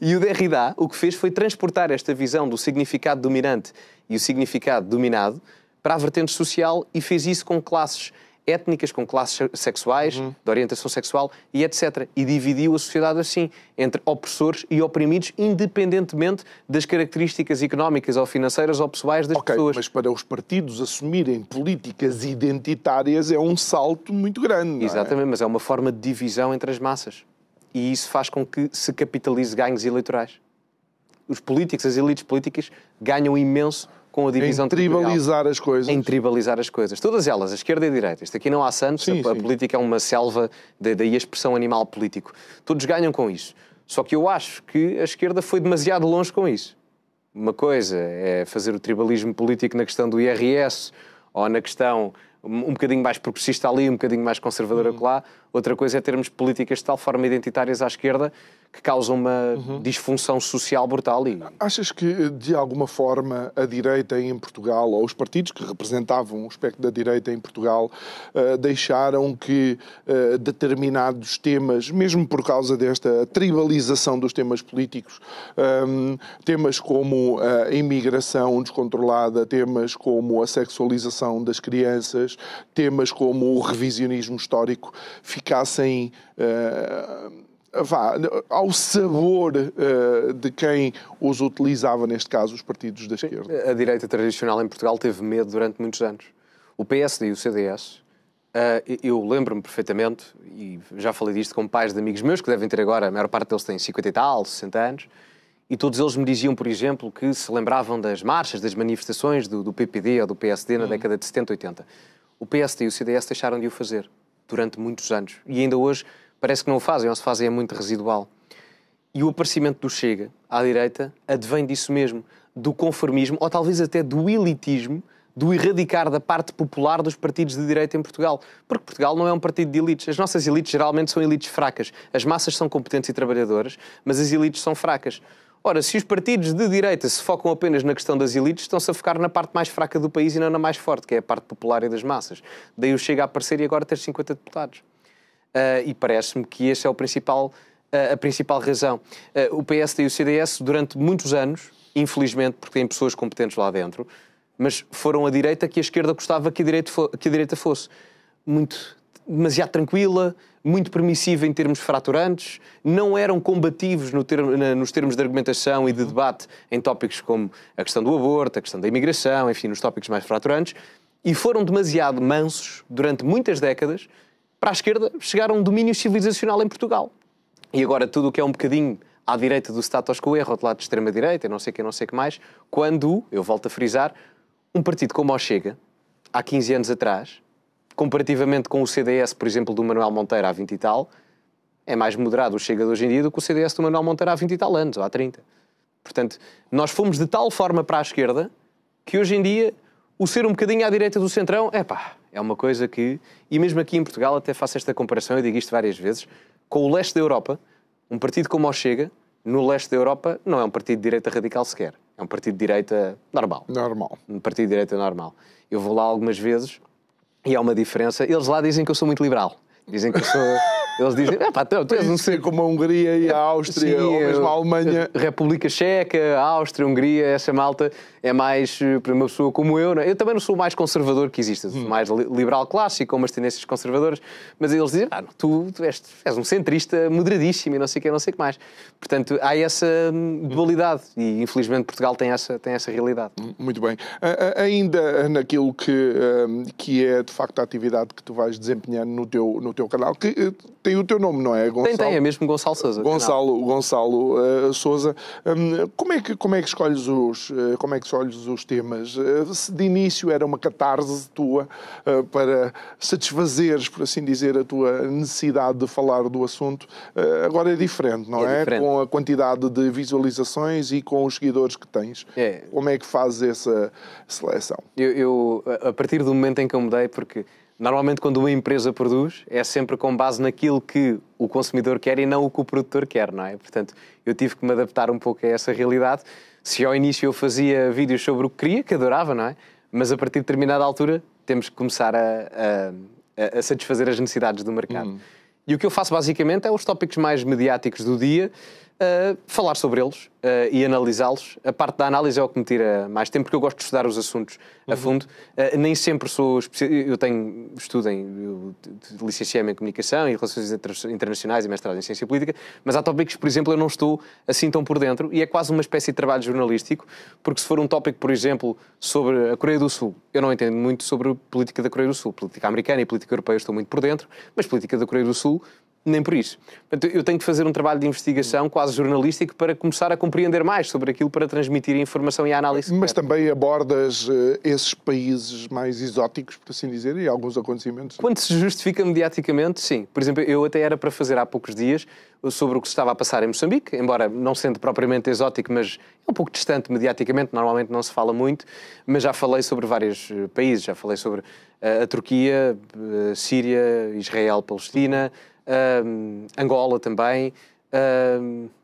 E o Derrida o que fez foi transportar esta visão do significado dominante e o significado dominado para a vertente social e fez isso com classes étnicas, com classes sexuais, de orientação sexual e etc. E dividiu a sociedade assim, entre opressores e oprimidos, independentemente das características económicas ou financeiras ou pessoais das pessoas. Mas para os partidos assumirem políticas identitárias é um salto muito grande, não é? Exatamente, mas é uma forma de divisão entre as massas. E isso faz com que se capitalize ganhos eleitorais. Os políticos, as elites políticas, ganham imenso com a divisão tribalizar as coisas. Em tribalizar as coisas. Todas elas, a esquerda e a direita. Isto aqui não há santos, a política é uma selva, daí a expressão animal político. Todos ganham com isso. Só que eu acho que a esquerda foi demasiado longe com isso. Uma coisa é fazer o tribalismo político na questão do IRS ou na questão um bocadinho mais progressista ali, um bocadinho mais conservador acolá. Outra coisa é termos políticas de tal forma identitárias à esquerda que causam uma disfunção social brutal. Achas que, de alguma forma, a direita em Portugal, ou os partidos que representavam o espectro da direita em Portugal, deixaram que determinados temas, mesmo por causa desta tribalização dos temas políticos, temas como a imigração descontrolada, temas como a sexualização das crianças, temas como o revisionismo histórico, ficassem ao sabor de quem os utilizava, neste caso, os partidos da esquerda? A direita tradicional em Portugal teve medo durante muitos anos. O PSD e o CDS, eu lembro-me perfeitamente, e já falei disto com pais de amigos meus, que devem ter agora, a maior parte deles tem 50 e tal, 60 anos, e todos eles me diziam, por exemplo, que se lembravam das marchas, das manifestações do PPD ou do PSD na década de 70, 80. O PSD e o CDS deixaram de o fazer durante muitos anos. E ainda hoje parece que não o fazem, ou se fazem é muito residual. E o aparecimento do Chega à direita advém disso mesmo, do conformismo, ou talvez até do elitismo, do erradicar da parte popular dos partidos de direita em Portugal. Porque Portugal não é um partido de elites. As nossas elites geralmente são elites fracas. As massas são competentes e trabalhadoras, mas as elites são fracas. Ora, se os partidos de direita se focam apenas na questão das elites, estão-se a focar na parte mais fraca do país e não na mais forte, que é a parte popular e das massas. Daí o Chega a aparecer e agora ter 50 deputados. E parece-me que esse é a principal razão. O PSD e o CDS, durante muitos anos, infelizmente, porque têm pessoas competentes lá dentro, mas foram a direita que a esquerda gostava que a direita fosse. Demasiado tranquila, muito permissiva em termos fraturantes, não eram combativos nos termos de argumentação e de debate em tópicos como a questão do aborto, a questão da imigração, enfim, nos tópicos mais fraturantes, e foram demasiado mansos durante muitas décadas para a esquerda chegar a um domínio civilizacional em Portugal. E agora tudo o que é um bocadinho à direita do status quo é rotulado de extrema-direita, não sei o que mais, quando, eu volto a frisar, um partido como o Chega, há 15 anos atrás, comparativamente com o CDS, por exemplo, do Manuel Monteiro há 20 e tal, é mais moderado o Chega de hoje em dia do que o CDS do Manuel Monteiro há 20 e tal anos, ou há 30. Portanto, nós fomos de tal forma para a esquerda que hoje em dia o ser um bocadinho à direita do centrão, é uma coisa que... E mesmo aqui em Portugal, até faço esta comparação, eu digo isto várias vezes, com o leste da Europa, um partido como o Chega, no leste da Europa, não é um partido de direita radical sequer. É um partido de direita normal. Um partido de direita normal. Eu vou lá algumas vezes e há uma diferença. Eles lá dizem que eu sou muito liberal. Dizem que eu sou... Eles dizem, tu és não sei como a Hungria e a Áustria, ou mesmo a Alemanha. República Checa, a Áustria, a Hungria, essa malta é mais para uma pessoa como eu. Não? Eu também não sou o mais conservador que existe, sou mais liberal clássico, com umas tendências conservadoras, mas eles dizem, tu és um centrista moderadíssimo e não sei o que mais. Portanto, há essa dualidade e infelizmente Portugal tem essa realidade. Muito bem. Ainda naquilo que é de facto a atividade que tu vais desempenhar no teu canal, que tem o teu nome, não é, Gonçalo? Tem, é mesmo Gonçalo Sousa. Gonçalo Sousa. Como é que escolhes os temas? Se de início era uma catarse tua para satisfazeres, por assim dizer, a tua necessidade de falar do assunto, agora é diferente, não é? Diferente. Com a quantidade de visualizações e com os seguidores que tens. Como é que fazes essa seleção? Eu, a partir do momento em que eu mudei, porque normalmente quando uma empresa produz é sempre com base naquilo que o consumidor quer e não o que o produtor quer, não é? Portanto, eu tive que me adaptar um pouco a essa realidade. Se ao início eu fazia vídeos sobre o que queria, que adorava, não é? Mas a partir de determinada altura temos que começar a satisfazer as necessidades do mercado. E o que eu faço basicamente é os tópicos mais mediáticos do dia, falar sobre eles e analisá-los. A parte da análise é o que me tira mais tempo, porque eu gosto de estudar os assuntos a fundo. Nem sempre sou especialista. Eu licenciei-me em Comunicação e Relações Internacionais e mestrado em Ciência Política, mas há tópicos, por exemplo, eu não estou assim tão por dentro e é quase uma espécie de trabalho jornalístico, porque se for um tópico, por exemplo, sobre a Coreia do Sul, eu não entendo muito sobre a política da Coreia do Sul. Política americana e política europeia eu estou muito por dentro, mas política da Coreia do Sul Nem por isso. Portanto, eu tenho que fazer um trabalho de investigação quase jornalístico para começar a compreender mais sobre aquilo para transmitir a informação e a análise. Mas também abordas esses países mais exóticos, por assim dizer, e alguns acontecimentos. Quando se justifica mediaticamente, sim. Por exemplo, eu até era para fazer há poucos dias sobre o que se estava a passar em Moçambique, embora não sendo propriamente exótico, mas é um pouco distante mediaticamente, normalmente não se fala muito, mas já falei sobre vários países, já falei sobre a Turquia, Síria, Israel, Palestina, Angola também,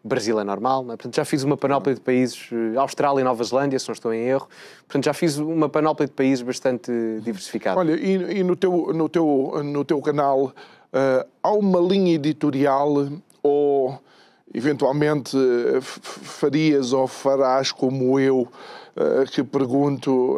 Brasil é normal, não é? Portanto, já fiz uma panóplia de países, Austrália e Nova Zelândia, se não estou em erro, portanto já fiz uma panóplia de países bastante diversificada. Olha, e no teu canal há uma linha editorial ou eventualmente farias ou farás como eu, que pergunto,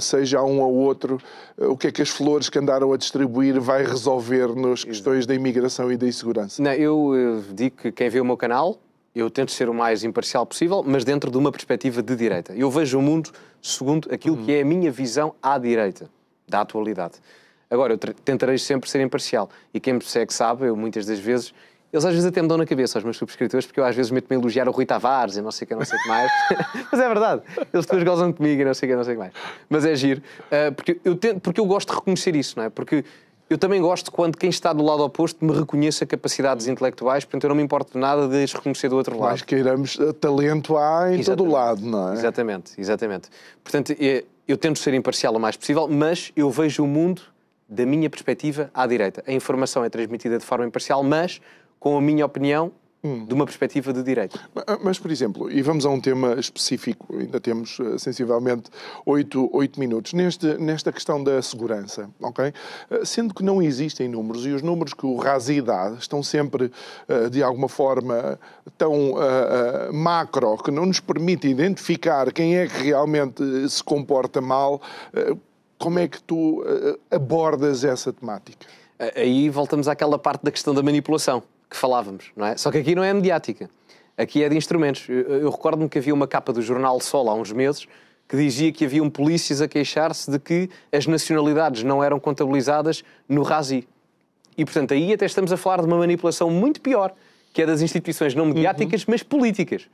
seja a um ou outro, o que é que as flores que andaram a distribuir vai resolver nas questões da imigração e da insegurança? Não, eu digo que quem vê o meu canal, eu tento ser o mais imparcial possível, mas dentro de uma perspectiva de direita. Eu vejo o mundo segundo aquilo que é a minha visão à direita, da atualidade. Agora, eu tentarei sempre ser imparcial. E quem me segue sabe, eu muitas das vezes... Eles às vezes até me dão na cabeça, aos meus subscritores, porque eu às vezes meto-me a elogiar o Rui Tavares e não sei o que mais. Mas é verdade. Eles depois gozam comigo e não sei o que mais. Mas é giro. Porque eu gosto de reconhecer isso, não é? Porque eu também gosto quando quem está do lado oposto me reconheça capacidades intelectuais, portanto eu não me importo de nada de as reconhecer do outro lado. Mais queiramos, talento há em todo o lado, não é? Exatamente. Portanto, eu tento ser imparcial o mais possível, mas eu vejo o mundo da minha perspectiva à direita. A informação é transmitida de forma imparcial, mas com a minha opinião, de uma perspectiva de direita. Mas, por exemplo, e vamos a um tema específico, ainda temos sensivelmente 8 minutos, nesta questão da segurança, ok? Sendo que não existem números, e os números que o Razi dá estão sempre, de alguma forma, tão macro, que não nos permite identificar quem é que realmente se comporta mal, como é que tu abordas essa temática? Aí voltamos àquela parte da questão da manipulação que falávamos, não é? Só que aqui não é mediática. Aqui é de instrumentos. Eu recordo-me que havia uma capa do jornal Sol há uns meses que dizia que haviam polícias a queixar-se de que as nacionalidades não eram contabilizadas no RASI. E, portanto, aí até estamos a falar de uma manipulação muito pior, que é das instituições não mediáticas, mas políticas.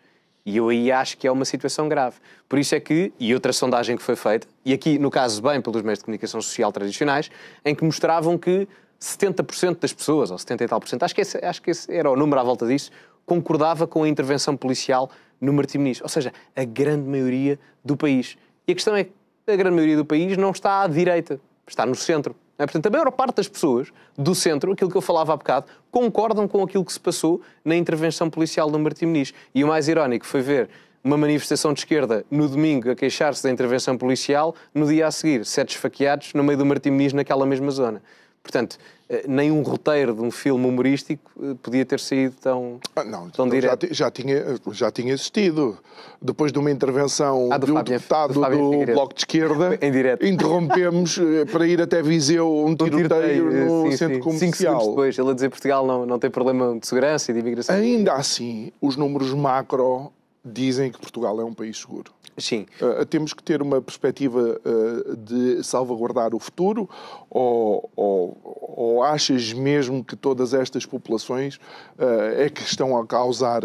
E eu aí acho que é uma situação grave. Por isso é que, e outra sondagem que foi feita, e aqui, no caso, bem pelos meios de comunicação social tradicionais, em que mostravam que 70% das pessoas, ou 70 e tal por cento, acho que esse era o número à volta disso, concordava com a intervenção policial no Martim Moniz. Ou seja, a grande maioria do país. E a questão é que a grande maioria do país não está à direita, está no centro. Não é? Portanto, a maior parte das pessoas do centro, aquilo que eu falava há bocado, concordam com aquilo que se passou na intervenção policial no Martim Moniz. E o mais irónico foi ver uma manifestação de esquerda no domingo a queixar-se da intervenção policial, no dia a seguir, 7 esfaqueados no meio do Martim Moniz naquela mesma zona. Portanto, nem um roteiro de um filme humorístico podia ter saído tão direto. Já tinha existido. Depois de uma intervenção do deputado do Bloco de Esquerda, em direto, interrompemos para ir até Viseu um tiroteio no centro comercial. 5 segundos depois, ele a dizer que Portugal não tem problema de segurança e de imigração. Ainda assim, os números macro dizem que Portugal é um país seguro. Sim. Temos que ter uma perspectiva de salvaguardar o futuro ou achas mesmo que todas estas populações é que estão a causar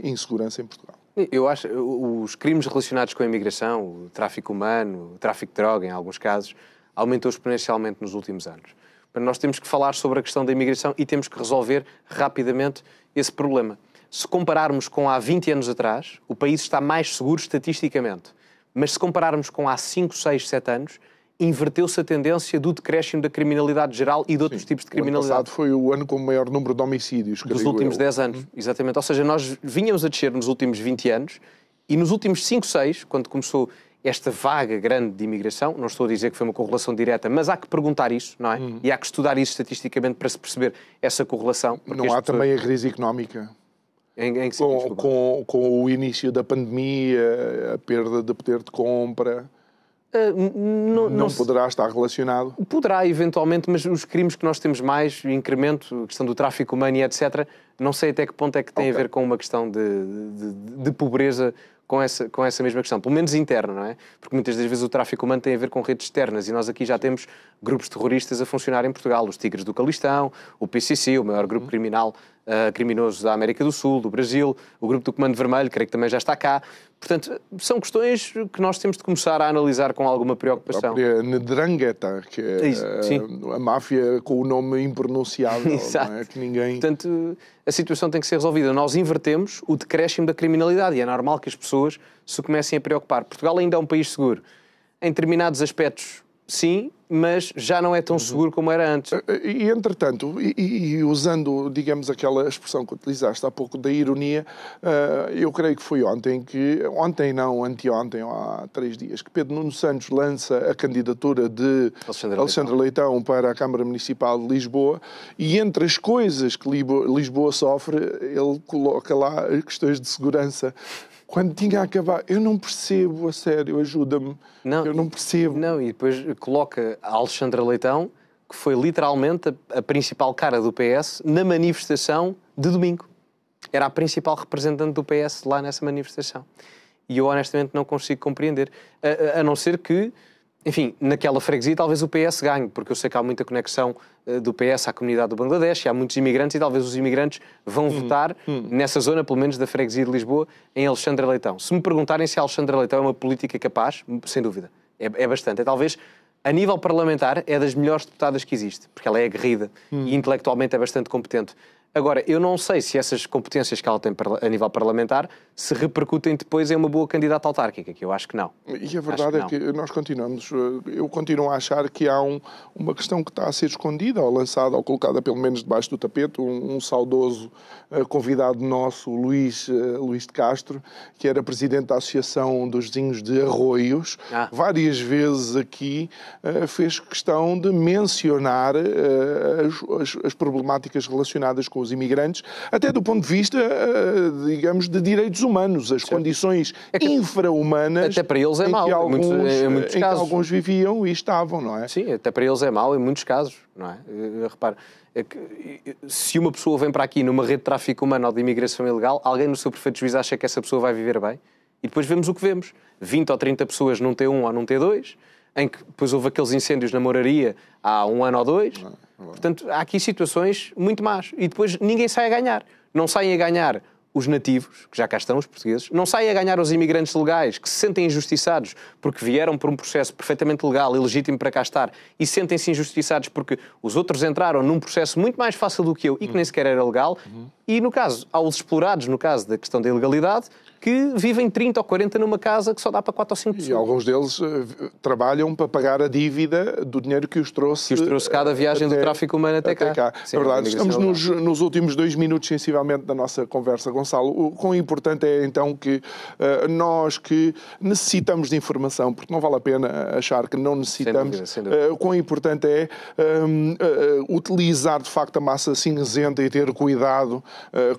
insegurança em Portugal? Eu acho que os crimes relacionados com a imigração, o tráfico humano, o tráfico de droga, em alguns casos, aumentou exponencialmente nos últimos anos. Nós temos que falar sobre a questão da imigração e temos que resolver rapidamente esse problema. Se compararmos com há 20 anos atrás, o país está mais seguro estatisticamente. Mas se compararmos com há 5, 6, 7 anos, inverteu-se a tendência do decréscimo da criminalidade geral e de outros tipos de criminalidade. O ano passado foi o ano com o maior número de homicídios. Dos últimos 10 anos, exatamente. Ou seja, nós vínhamos a descer nos últimos 20 anos e nos últimos 5, 6, quando começou esta vaga grande de imigração, não estou a dizer que foi uma correlação direta, mas há que perguntar isso, não é? E há que estudar isso estatisticamente para se perceber essa correlação. Não há também a crise económica? Com o início da pandemia, a perda de poder de compra, não poderá estar relacionado? Poderá, eventualmente, mas os crimes que nós temos mais, o incremento, a questão do tráfico humano e etc., não sei até que ponto é que tem a ver com uma questão de pobreza com essa mesma questão, pelo menos interna, não é? Porque muitas das vezes o tráfico humano tem a ver com redes externas e nós aqui já temos grupos terroristas a funcionar em Portugal, os Tigres do Calistão, o PCC, o maior grupo criminoso da América do Sul, do Brasil, o grupo do Comando Vermelho, creio que também já está cá. Portanto, são questões que nós temos de começar a analisar com alguma preocupação. A própria Ndrangheta, que é a máfia com o nome impronunciável, não é? Que ninguém... Portanto, a situação tem que ser resolvida. Nós invertemos o decréscimo da criminalidade e é normal que as pessoas se comecem a preocupar. Portugal ainda é um país seguro. Em determinados aspectos, sim, mas já não é tão seguro como era antes. E entretanto, usando, digamos, aquela expressão que utilizaste há pouco da ironia, eu creio que foi anteontem, ou há 3 dias, que Pedro Nuno Santos lança a candidatura de Alexandre Leitão para a Câmara Municipal de Lisboa, e entre as coisas que Lisboa sofre, ele coloca lá questões de segurança. Quando tinha acabado, eu não percebo, a sério, ajuda-me. Eu não percebo. Não, e depois coloca a Alexandra Leitão, que foi literalmente a principal cara do PS na manifestação de domingo. Era a principal representante do PS lá nessa manifestação. E eu honestamente não consigo compreender. A não ser que, enfim, naquela freguesia talvez o PS ganhe, porque eu sei que há muita conexão do PS à comunidade do Bangladesh, e há muitos imigrantes, e talvez os imigrantes vão votar nessa zona, pelo menos da freguesia de Lisboa, em Alexandra Leitão. Se me perguntarem se a Alexandra Leitão é uma política capaz, sem dúvida, é bastante. É talvez, a nível parlamentar, é das melhores deputadas que existe, porque ela é aguerrida e intelectualmente é bastante competente. Agora, eu não sei se essas competências que ela tem a nível parlamentar se repercutem depois em uma boa candidata autárquica, que eu acho que não. E a verdade é que nós continuamos, eu continuo a achar que há uma questão que está a ser escondida, ou lançada, ou colocada pelo menos debaixo do tapete, um saudoso convidado nosso, Luís de Castro, que era presidente da Associação dos Vizinhos de Arroios, várias vezes aqui fez questão de mencionar as problemáticas relacionadas com os imigrantes, até do ponto de vista, digamos, de direitos humanos, as condições infra-humanas até para eles é mau, em muitos casos. Que alguns viviam e estavam, não é? Sim, até para eles é mau em muitos casos, não é? Repara, se uma pessoa vem para aqui numa rede de tráfico humano ou de imigração ilegal, alguém no seu perfeito juízo acha que essa pessoa vai viver bem, e depois vemos o que vemos. 20 ou 30 pessoas num T1 ou num T2, em que depois houve aqueles incêndios na moraria há 1 ano ou 2. Portanto, há aqui situações muito más. E depois ninguém sai a ganhar. Não saem a ganhar os nativos, que já cá estão, os portugueses, não saem a ganhar os imigrantes legais, que se sentem injustiçados porque vieram por um processo perfeitamente legal e legítimo para cá estar, e sentem-se injustiçados porque os outros entraram num processo muito mais fácil do que eu e que nem sequer era legal. E, no caso, há os explorados, no caso da questão da ilegalidade, que vivem 30 ou 40 numa casa que só dá para 4 ou 5 pessoas. E alguns deles trabalham para pagar a dívida do dinheiro que os trouxe... Que os trouxe cada viagem do tráfico humano até cá. Sim, é verdade. Estamos nos últimos 2 minutos, sensivelmente, da nossa conversa, Gonçalo. O quão importante é, então, que nós que necessitamos de informação, porque não vale a pena achar que não necessitamos, sem dúvida. O quão importante é utilizar, de facto, a massa cinzenta e ter cuidado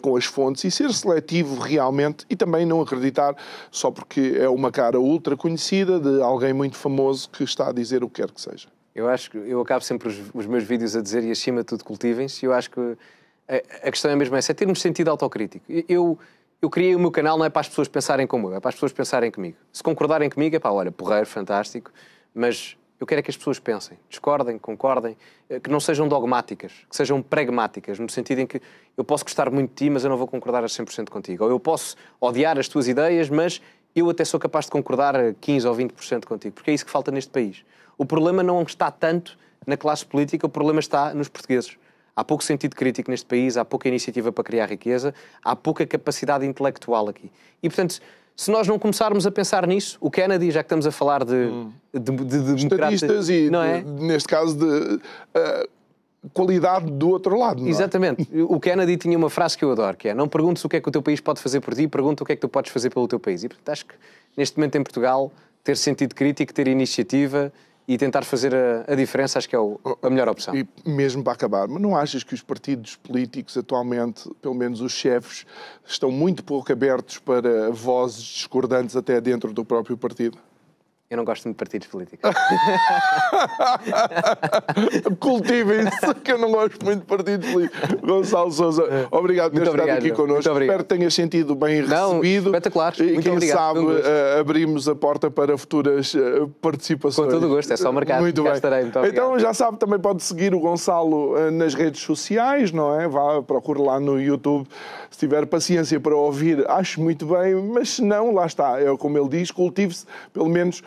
com as fontes e ser seletivo realmente, e também não acreditar só porque é uma cara ultra conhecida de alguém muito famoso que está a dizer o que quer que seja. Eu acho que eu acabo sempre os meus vídeos a dizer, e acima de tudo cultivem-se, e eu acho que a questão é mesmo essa, é termos sentido autocrítico. Eu criei o meu canal não é para as pessoas pensarem como eu, é para as pessoas pensarem comigo. Se concordarem comigo é pá, olha, porreiro, fantástico, mas eu quero é que as pessoas pensem, discordem, concordem, que não sejam dogmáticas, que sejam pragmáticas, no sentido em que eu posso gostar muito de ti, mas eu não vou concordar a 100% contigo. Ou eu posso odiar as tuas ideias, mas eu até sou capaz de concordar a 15% ou 20% contigo, porque é isso que falta neste país. O problema não está tanto na classe política, o problema está nos portugueses. Há pouco sentido crítico neste país, há pouca iniciativa para criar riqueza, há pouca capacidade intelectual aqui. E, portanto, se nós não começarmos a pensar nisso, o Kennedy, já que estamos a falar de estadistas e, não é? neste caso, de qualidade do outro lado. Não é? Exatamente. O Kennedy tinha uma frase que eu adoro, que é: não perguntes o que é que o teu país pode fazer por ti, pergunta o que é que tu podes fazer pelo teu país. E, portanto, acho que neste momento em Portugal, ter sentido crítico, ter iniciativa e tentar fazer a diferença, acho que é a melhor opção. E mesmo para acabar, mas não achas que os partidos políticos atualmente, pelo menos os chefes, estão muito pouco abertos para vozes discordantes até dentro do próprio partido? Eu não gosto muito de partidos políticos. Cultivem-se, que eu não gosto muito de partidos políticos. Gonçalo Sousa, obrigado por ter estado aqui connosco. Espero que tenhas sentido bem recebido. Espetacular. E muito quem obrigado. sabe abrimos a porta para futuras participações. Com todo o gosto, é só marcar. Muito bem. Estarei. Muito obrigado. Então já sabe, também pode seguir o Gonçalo nas redes sociais, não é? Vá, procure lá no YouTube. Se tiver paciência para ouvir, acho muito bem, mas se não, lá está. É como ele diz, cultive-se, pelo menos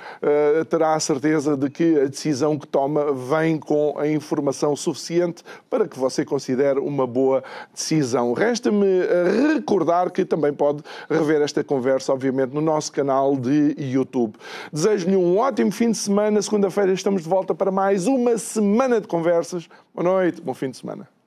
terá a certeza de que a decisão que toma vem com a informação suficiente para que você considere uma boa decisão. Resta-me recordar que também pode rever esta conversa, obviamente, no nosso canal de YouTube. Desejo-lhe um ótimo fim de semana. Segunda-feira estamos de volta para mais uma semana de conversas. Boa noite, bom fim de semana.